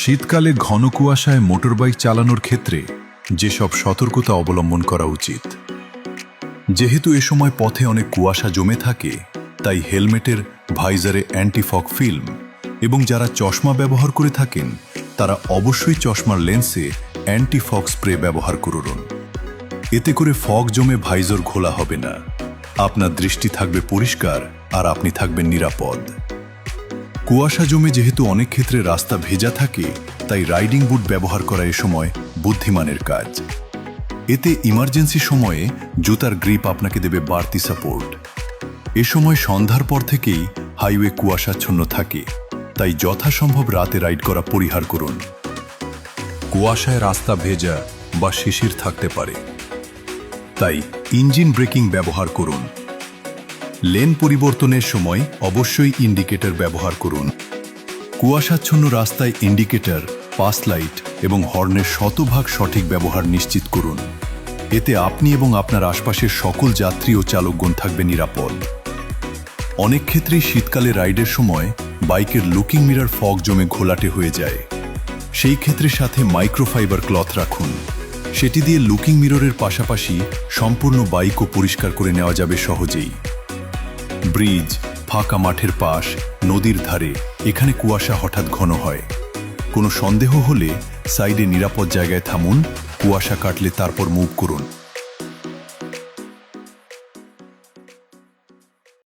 শীতকালে ঘন কুয়াশায় মোটরবাইক চালানোর ক্ষেত্রে যেসব সতর্কতা অবলম্বন করা উচিত। যেহেতু এ সময় পথে অনেক কুয়াশা জমে থাকে, তাই হেলমেটের ভাইজারে অ্যান্টিফগ ফিল্ম এবং যারা চশমা ব্যবহার করে থাকেন তারা অবশ্যই চশমার লেন্সে অ্যান্টিফগ স্প্রে ব্যবহার করুন। এতে করে ফগ জমে ভাইজর ঘোলা হবে না, আপনার দৃষ্টি থাকবে পরিষ্কার আর আপনি থাকবেন নিরাপদ। কুয়াশা জমে যেহেতু অনেক ক্ষেত্রে রাস্তা ভেজা থাকে, তাই রাইডিং বুট ব্যবহার করা এ সময় বুদ্ধিমানের কাজ। এতে ইমার্জেন্সি সময়ে জুতার গ্রিপ আপনাকে দেবে বাড়তি সাপোর্ট। এ সময় সন্ধ্যার পর থেকেই হাইওয়ে কুয়াশাচ্ছন্ন থাকে, তাই যথাসম্ভব রাতে রাইড করা পরিহার করুন। কুয়াশায় রাস্তা ভেজা বা শিশির থাকতে পারে, তাই ইঞ্জিন ব্রেকিং ব্যবহার করুন। লেন পরিবর্তনের সময় অবশ্যই ইন্ডিকেটর ব্যবহার করুন। কুয়াশাচ্ছন্ন রাস্তায় ইন্ডিকেটর, পাস লাইট এবং হর্নের শতভাগ সঠিক ব্যবহার নিশ্চিত করুন। এতে আপনি এবং আপনার আশপাশের সকল যাত্রী ও চালকগণ থাকবে নিরাপদ। অনেক ক্ষেত্রেই শীতকালে রাইডের সময় বাইকের লুকিং মিরর ফগ জমে ঘোলাটে হয়ে যায়। সেই ক্ষেত্রে সাথে মাইক্রোফাইবার ক্লথ রাখুন। সেটি দিয়ে লুকিং মিররের পাশাপাশি সম্পূর্ণ বাইকও পরিষ্কার করে নেওয়া যাবে সহজেই। ব্রিজ, ফাঁকা মাঠের পাশ, নদীর ধারে এখানে কুয়াশা হঠাৎ ঘন হয়। কোনো সন্দেহ হলে সাইডে নিরাপদ জায়গায় থামুন, কুয়াশা কাটলে তারপর মুভ করুন।